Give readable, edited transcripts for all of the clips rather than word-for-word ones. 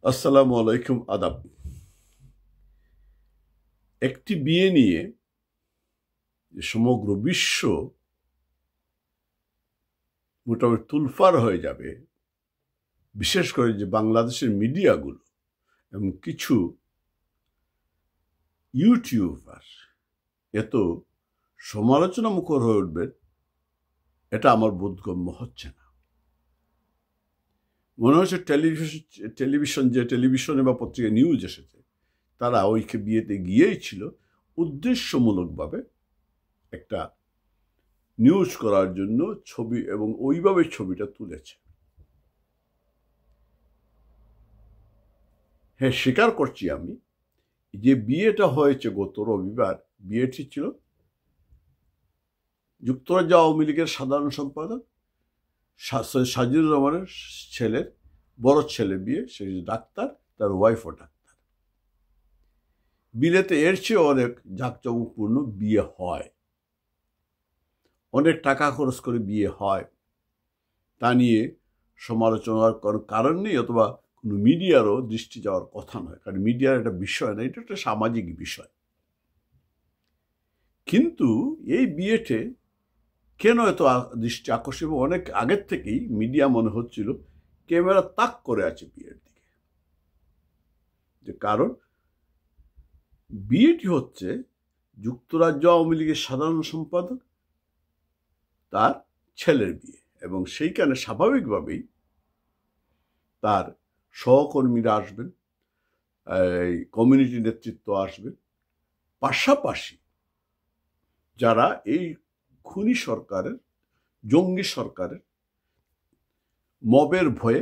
আসসালামু আলাইকুম, আদাব। একটি বিয়ে নিয়ে সমগ্র বিশ্ব মোটামুটি তুলফার হয়ে যাবে, বিশেষ করে যে বাংলাদেশের মিডিয়াগুলো এবং কিছু ইউটিউবার এত সমালোচনা মুখর হয়ে উঠবে, এটা আমার বোধগম্য হচ্ছে না। মনে হচ্ছে টেলিভিশনে বা পত্রিকায় নিউজ এসেছে, তারা ওই বিয়েতে গিয়েই ছিল উদ্দেশ্যমূলকভাবে একটা নিউজ করার জন্য ছবি, এবং ওইভাবে ছবিটা তুলেছে। হ্যাঁ, স্বীকার করছি আমি যে বিয়েটা হয়েছে গত রবিবার, বিয়েটি ছিল যুক্তরাজ্য আওয়ামী লীগের সাধারণ সম্পাদক সাজিদুর রহমানের ছেলের বড় ছেলে বিয়ে। সে ডাক্তার, তার ওয়াইফও ডাক্তার। বিলেতে এর চেয়ে অনেক জাঁকজমকপূর্ণ বিয়ে হয়, অনেক টাকা খরচ করে বিয়ে হয়, তা নিয়ে সমালোচনার কোনো কারণ নেই, অথবা কোনো মিডিয়ারও দৃষ্টি যাওয়ার কথা নয়, কারণ মিডিয়ার একটা বিষয় না, এটা একটা সামাজিক বিষয়। কিন্তু এই বিয়েতে কেন এত দৃষ্টি আকর্ষণ? অনেক আগের থেকেই মিডিয়া মনে হচ্ছিল ক্যামেরা তাক করে আছে বিয়ের দিকে, যে কারণ বিয়েটি হচ্ছে যুক্তরাজ্য আওয়ামী লীগের সাধারণ সম্পাদক তার ছেলের বিয়ে, এবং সেইখানে স্বাভাবিকভাবেই তার সহকর্মীরা আসবেন, কমিউনিটি নেতৃত্ব আসবেন, পাশাপাশি যারা এই খুনি সরকারের, জঙ্গি সরকারের মবের ভয়ে,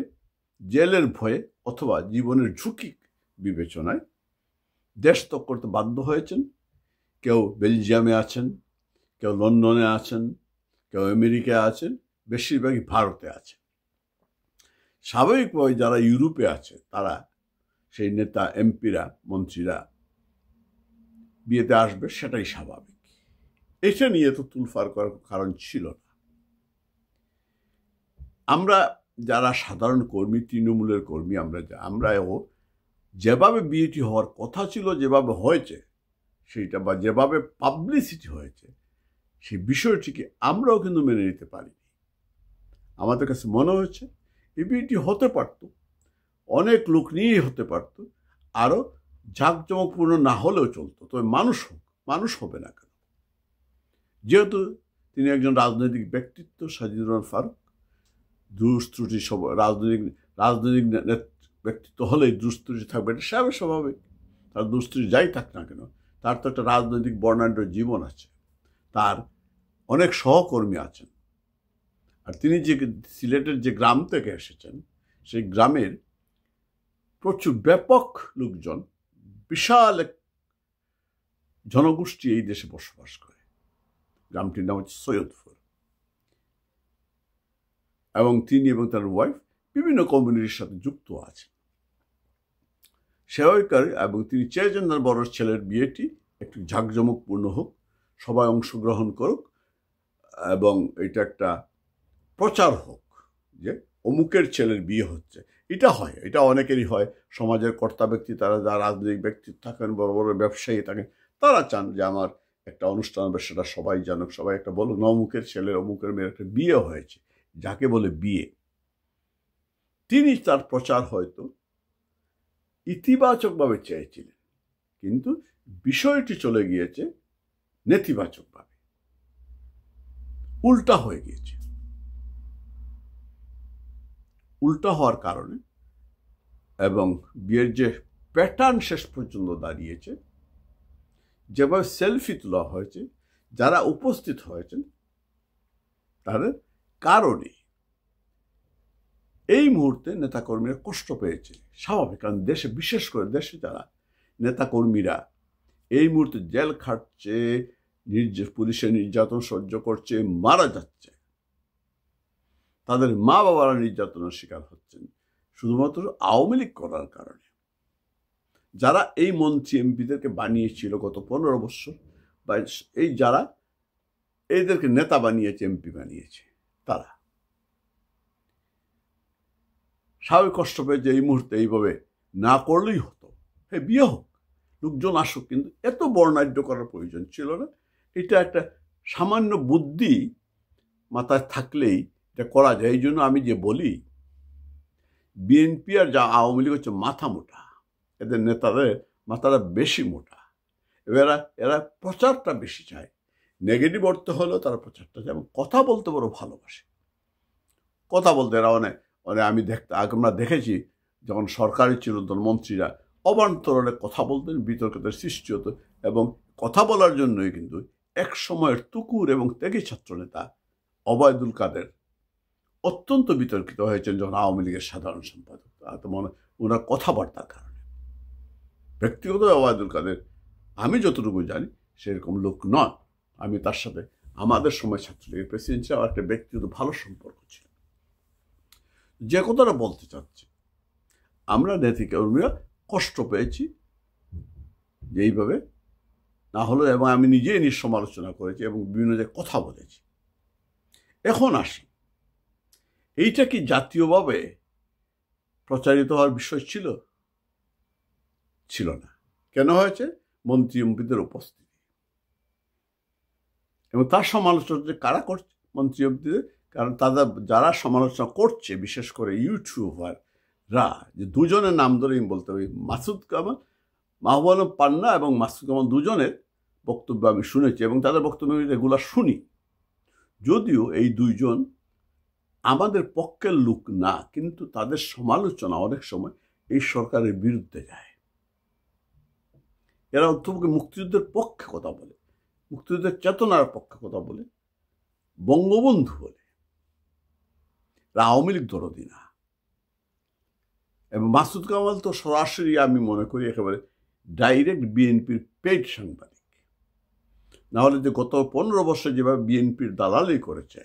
জেলের ভয়ে অথবা জীবনের ঝুঁকি বিবেচনায় দেশ ত্যাগ করতে বাধ্য হয়েছেন। কেউ বেলজিয়ামে আছেন, কেউ লন্ডনে আছেন, কেউ আমেরিকায় আছেন, বেশিরভাগই ভারতে আছে। স্বাভাবিকভাবে যারা ইউরোপে আছে, তারা সেই নেতা, এমপিরা, মন্ত্রীরা বিয়েতে আসবে, সেটাই স্বাভাবিক। এটা নিয়ে তো তুলফার করার কারণ ছিল না। আমরা যারা সাধারণ কর্মী, তৃণমূলের কর্মী, আমরাও যেভাবে বিয়েটি হওয়ার কথা ছিল, যেভাবে হয়েছে সেইটা, বা যেভাবে পাবলিসিটি হয়েছে, সেই বিষয়টিকে আমরাও কিন্তু মেনে নিতে পারিনি। আমাদের কাছে মনে হয়েছে এই বিয়েটি হতে পারত, অনেক লোক নিয়েই হতে পারত, আরও জাঁকজমকপূর্ণ না হলেও চলতো, তবে মানুষ হবে না কেন? যেহেতু তিনি একজন রাজনৈতিক ব্যক্তিত্ব, সাজিদুর রহমান ফারুক, দুষ্ত্রুটি সব রাজনৈতিক ব্যক্তিত্ব হলেই দুষ্ত্রুটি থাকবে, এটা স্বাভাবিক। তার দুষ্ত্রুটি যাই থাক না কেন, তার তো একটা রাজনৈতিক বর্ণাঢ্য জীবন আছে, তার অনেক সহকর্মী আছেন। আর তিনি যে সিলেটের যে গ্রাম থেকে এসেছেন, সেই গ্রামের প্রচুর ব্যাপক লোকজন, বিশাল এক জনগোষ্ঠী এই দেশে বসবাস করে। গ্রামটির নাম হচ্ছে সৈয়দপুর, এবং তিনি এবং তার ওয়াইফ বিভিন্ন কমিউনিটির সাথে যুক্ত আছেন। সেবাইকার, এবং তিনি চেয়েছেন তার বড় ছেলের বিয়েটি একটু জাঁকজমকপূর্ণ হোক, সবাই অংশগ্রহণ করুক, এবং এটা একটা প্রচার হোক যে অমুকের ছেলের বিয়ে হচ্ছে। এটা হয়, এটা অনেকেরই হয়। সমাজের কর্তা ব্যক্তি, তারা যারা রাজনৈতিক ব্যক্তিত্ব থাকেন, বড় বড় ব্যবসায়ী থাকেন, তারা চান যে আমার একটা অনুষ্ঠান হবে, সেটা সবাই জানুক, সবাই একটা বলুক না অমুকের ছেলের, অমুকের মেয়ের একটা বিয়ে হয়েছে, যাকে বলে বিয়ে। তিনি তার প্রচার হয়তো ইতিবাচকভাবে চেয়েছিলেন, কিন্তু বিষয়টি চলে গিয়েছে নেতিবাচকভাবে, উল্টা হয়ে গিয়েছে। উল্টা হওয়ার কারণে, এবং বিয়ের যে প্যাটার্ন শেষ পর্যন্ত দাঁড়িয়েছে, যেভাবে সেলফি তোলা হয়েছে, যারা উপস্থিত হয়েছেন তাদের কারণে এই মুহূর্তে নেতাকর্মীরা কষ্ট পেয়েছে। স্বাভাবিক, কারণ দেশে, বিশেষ করে দেশে যারা নেতাকর্মীরা এই মুহূর্তে জেল খাটছে, পুলিশের নির্যাতন সহ্য করছে, মারা যাচ্ছে, তাদের মা বাবারা নির্যাতনের শিকার হচ্ছেন শুধুমাত্র আওয়ামী লীগ করার কারণে। যারা এই মন্ত্রী এমপিদেরকে বানিয়েছিল গত 15 বছর, বা এই যারা এইদেরকে নেতা বানিয়েছে, এমপি বানিয়েছে, তারা স্বাভাবিক কষ্ট পেয়ে যে এই মুহূর্তে এইভাবে না করলেই হতো, হ্যাঁ বিয়ে হোক, লোকজন আসুক, কিন্তু এত বর্ণাঢ্য করার প্রয়োজন ছিল না। এটা একটা সামান্য বুদ্ধি মাথায় থাকলেই এটা করা যায়। এই জন্য আমি যে বলি বিএনপি আর যা আওয়ামী লীগ হচ্ছে মাথা মোটা, এদের নেতাদের মাথাটা বেশি মোটা। এরা এরা প্রচারটা বেশি চায়, নেগেটিভ অর্থ হলেও তারা প্রচারটা চায় এবং কথা বলতে বড় ভালোবাসে। কথা বলতে এরা অনেক আমি আমরা দেখেছি যখন সরকারি ছিল তখন মন্ত্রীরা অবান্তরে কথা বলতেন, বিতর্কের সৃষ্টি হতো, এবং কথা বলার জন্যই কিন্তু এক সময়ের তুকুর এবং ত্যাগী ছাত্রনেতা ওবায়দুল কাদের অত্যন্ত বিতর্কিত হয়েছেন যখন আওয়ামী লীগের সাধারণ সম্পাদক। ওনার কথাবার্তার কারণে। ব্যক্তিগত ওবায়দুল কাদের আমি যতটুকু জানি সেরকম লোক নয়। আমি তার সাথে আমাদের সময় ছাত্রলীগের প্রেসিডেন্ট ছিলাম, একটা ব্যক্তিগত ভালো সম্পর্ক ছিল। যে কথাটা বলতে চাচ্ছি, আমরা নেতাকর্মীরা কষ্ট পেয়েছি যে এইভাবে না হলো, এবং আমি নিজেই সমালোচনা করেছি এবং বিভিন্ন জায়গায় কথা বলেছি। এখন আসি, এইটা কি জাতীয়ভাবে প্রচারিত হওয়ার বিষয় ছিল? ছিল না। কেন হয়েছে? মন্ত্রী এমপিদের উপস্থিতি এবং তার সমালোচনা কারা করছে? মন্ত্রী এমপিদের। কারণ তাদের যারা সমালোচনা করছে, বিশেষ করে ইউটিউবাররা, যে দুজনের নাম ধরে আমি বলতে পারি, মাসুদ কামাল, মাহবুব আলম পান্না এবং মাসুদ কামাল, দুজনের বক্তব্য আমি শুনেছি এবং তাদের বক্তব্য আমি রেগুলার শুনি। যদিও এই দুইজন আমাদের পক্ষের লোক না, কিন্তু তাদের সমালোচনা অনেক সময় এই সরকারের বিরুদ্ধে যায়। এরা অন্তত মুক্তিযুদ্ধের পক্ষে কথা বলে, মুক্তিযুদ্ধের চেতনার পক্ষে কথা বলে, বঙ্গবন্ধু বলে, আওয়ামী লীগ দরদি না। এবং মাসুদ কামাল তো সরাসরি আমি মনে করি একেবারে ডাইরেক্ট বিএনপির পেইড সাংবাদিক। নাহলে যে গত 15 বছর যেভাবে বিএনপির দালালি করেছে,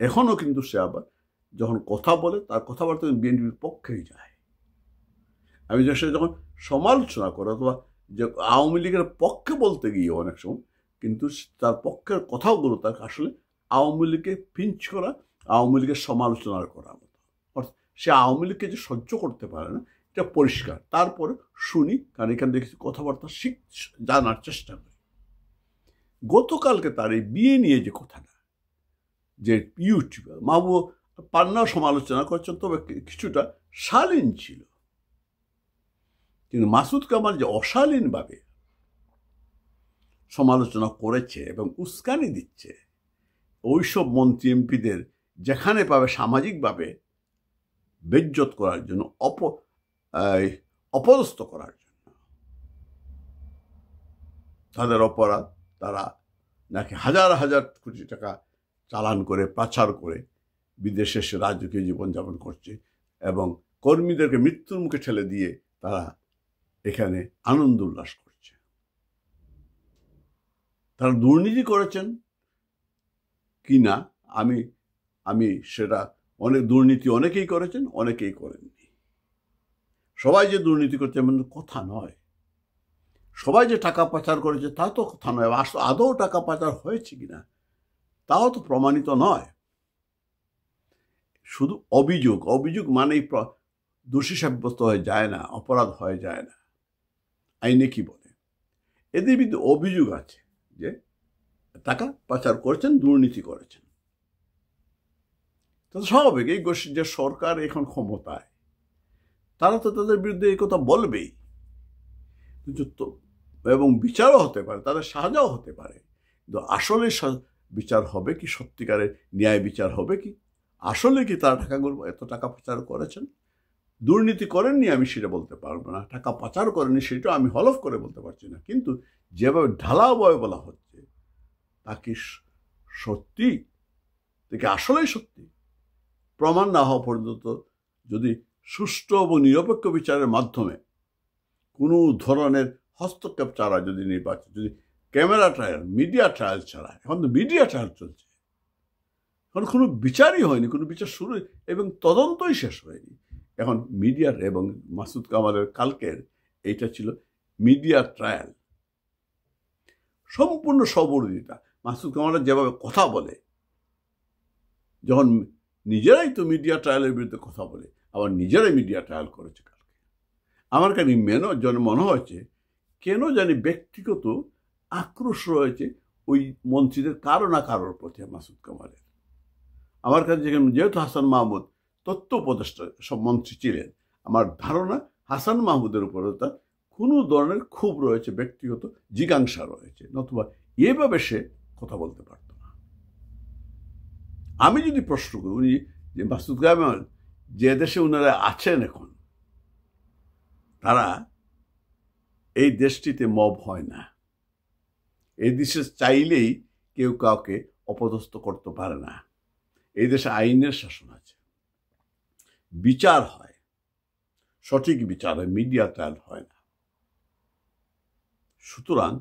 এখনও কিন্তু সে আবার যখন কথা বলে তার কথাবার্তা বিএনপির পক্ষেই যায়। আমি যখন সমালোচনা করে অথবা যে আওয়ামী লীগের পক্ষে বলতে গিয়ে অনেক সময় কিন্তু তার পক্ষের কথাগুলো তার আসলে আওয়ামী লীগকে পিঞ্চ করা, আওয়ামী লীগের সমালোচনা করার মতো। অর্থাৎ সে আওয়ামী লীগকে যে সহ্য করতে পারে না, এটা পরিষ্কার। তারপরে শুনি, কারণ এখান থেকে কিছু কথাবার্তা জানার চেষ্টা করি। গতকালকে তার এই বিয়ে নিয়ে যে কথাটা, যে ইউটিউবার মাহবুব পান্নাও সমালোচনা করছেন, তবে কিছুটা শালীন ছিল। কিন্তু মাসুদ কামাল যে অশালীনভাবে সমালোচনা করেছে এবং উস্কানি দিচ্ছে ওইসব মন্ত্রী এমপিদের যেখানে পাবে সামাজিকভাবে বেজ্জত করার জন্য, অপদস্থ করার জন্য, তাদের অপরাধ, তারা নাকি হাজার হাজার কোটি টাকা চালান করে, পাচার করে বিদেশে এসে রাজকীয় জীবনযাপন করছে এবং কর্মীদেরকে মৃত্যুর মুখে ঠেলে দিয়ে তারা এখানে আনন্দ উল্লাস করছে। তারা দুর্নীতি করেছেন কি না আমি সেটা, অনেক দুর্নীতি অনেকেই করেছেন, অনেকেই করেননি। সবাই যে দুর্নীতি করছে এমন কথা নয়। সবাই যে টাকা পাচার করেছে তা তো কথা নয়। আদৌ টাকা পাচার হয়েছে কিনা তাও তো প্রমাণিত নয়। শুধু অভিযোগ মানেই দোষী সাব্যস্ত হয়ে যায় না, অপরাধ হয়ে যায় না। আইনে কি বলে? এদের বিরুদ্ধে অভিযোগ আছে যে টাকা পাচার করেছেন, দুর্নীতি করেছেন। তো স্বাভাবিক, এই যে সরকার এখন ক্ষমতায়, তারা তো তাদের বিরুদ্ধে এই কথা বলবেই, এবং বিচারও হতে পারে, তাদের সাজাও হতে পারে। কিন্তু আসলে বিচার হবে কি? সত্যিকারের ন্যায় বিচার হবে কি? আসলে কি তারা এত টাকা পাচার করেছেন? দুর্নীতি করেননি আমি সেটা বলতে পারবো না, টাকা পাচার করেননি সেটা আমি হলফ করে বলতে পারছি না। কিন্তু যেভাবে ঢালাওভাবে বলা হচ্ছে, তা কি সত্যি থেকে আসলেই সত্যি? প্রমাণ না হওয়া পর্যন্ত যদি সুষ্ঠু এবং নিরপেক্ষ বিচারের মাধ্যমে কোনো ধরনের হস্তক্ষেপ ছাড়া যদি নির্বাচন, যদি ক্যামেরা ট্রায়াল, মিডিয়া ট্রায়াল ছাড়া, এখন তো মিডিয়া ট্রায়াল চলছে, এখন কোনো বিচারই হয়নি, কোনো বিচার শুরু এবং তদন্তই শেষ হয়নি। এখন মিডিয়ার এবং মাসুদ কামালের কালকের এইটা ছিল মিডিয়া ট্রায়াল, সম্পূর্ণ সবরদিতা। মাসুদ কামালের যেভাবে কথা বলে, যখন নিজেরাই তো মিডিয়া ট্রায়ালের বিরুদ্ধে কথা বলে, আবার নিজেরাই মিডিয়া ট্রায়াল করেছে কালকে। আমার কাছে মনে হয়েছে কেন জানি ব্যক্তিগত আক্রোশ রয়েছে ওই মন্ত্রীদের কারো না কারোর প্রতি মাসুদ কামালের। আমার কাছে যেহেতু হাসান মাহমুদ তথ্য উপদেষ্টা সব মন্ত্রী ছিলেন, আমার ধারণা হাসান মাহমুদের উপরে তার কোনো ধরনের ক্ষোভ রয়েছে, ব্যক্তিগত জিজ্ঞাসা রয়েছে, নতুবা এভাবে সে কথা বলতে পারত না। আমি যদি প্রশ্ন করি, উনি যে মাসুদ কামাল যে দেশে ওনারা আছেন এখন, তারা এই দেশটিতে মব হয় না। এই দেশে চাইলেই কেউ কাউকে অপদস্থ করতে পারে না। এই দেশে আইনের শাসন আছে, বিচার হয়, সঠিক বিচার হয়, মিডিয়া ট্রায়াল হয় না। সুতরাং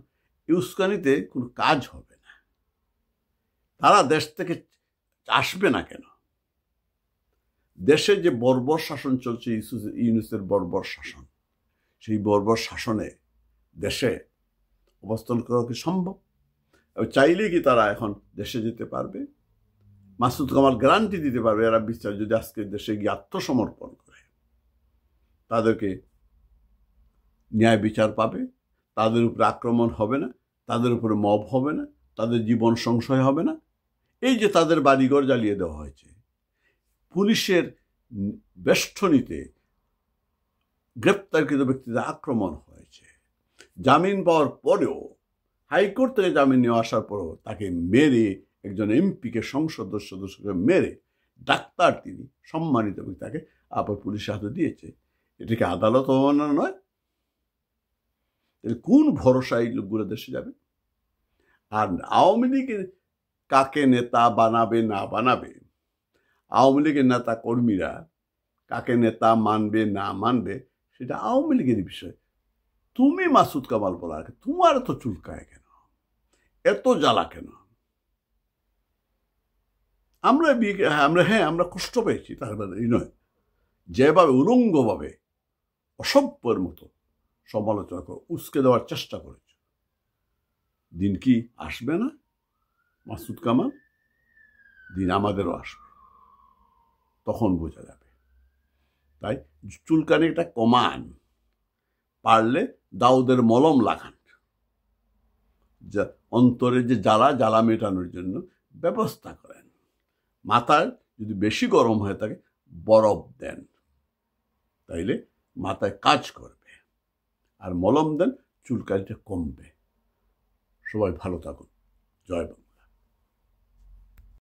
উস্কানিতে কোনো কাজ হবে না। তারা দেশ থেকে আসবে না কেন? দেশে যে বর্বর শাসন চলছে, ইউনূসের বর্বর শাসন, সেই বর্বর শাসনে দেশে অবস্থান করা কি সম্ভব? চাইলে কি তারা এখন দেশে যেতে পারবে? মাসুদ কামাল গ্যারান্টি দিতে পারবে এরা বিচার যদি আজকে দেশে গিয়ে আত্মসমর্পণ করে, তাদেরকে ন্যায় বিচার পাবে, তাদের উপরে আক্রমণ হবে না, তাদের উপরে মব হবে না, তাদের জীবন সংশয় হবে না। এই যে তাদের বাড়িঘর জ্বালিয়ে দেওয়া হয়েছে, পুলিশের বেষ্টনীতে গ্রেপ্তারকৃত ব্যক্তিদের আক্রমণ হয়েছে, জামিন পাওয়ার পরেও, হাইকোর্ট থেকে জামিন নিয়ে আসার পরেও তাকে মেরে, একজন এমপিকে, সংসদ সদস্যকে মেরে, ডাক্তার তিনি সম্মানিত এবং তাকে আবার পুলিশের হাতে দিয়েছে। এটাকে আদালত অবমাননা নয়? কোন ভরসায় লোকগুলো দেশে যাবে? আর আওয়ামী লীগের কাকে নেতা বানাবে না বানাবে, আওয়ামী লীগের নেতা কর্মীরা কাকে নেতা মানবে না মানবে, সেটা আওয়ামী লীগের বিষয়। তুমি মাসুদ কামাল বলার, তোমার তো চুলকায় কেন, এত জ্বালা কেন? আমরা কষ্ট পেয়েছি, তার মানে এই নয়। যেভাবে উলঙ্গভাবে অসভ্যের মতো সমালোচনা করে উস্কে দেওয়ার চেষ্টা করেছে, দিন কি আসবে না মাসুদ কামাল? দিন আমাদেরও আসবে, তখন বোঝা যাবে। তাই চুলকানিটা কমান, পারলে দাউদের মলম লাগান, যা অন্তরে যে জ্বালা মেটানোর জন্য ব্যবস্থা করেন। মাথায় যদি বেশি গরম হয়ে থাকে বরফ দেন, তাইলে মাথায় কাজ করবে, আর মলম দেন, চুলকানিটা কমবে। সবাই ভালো থাকুন। জয় বাংলা।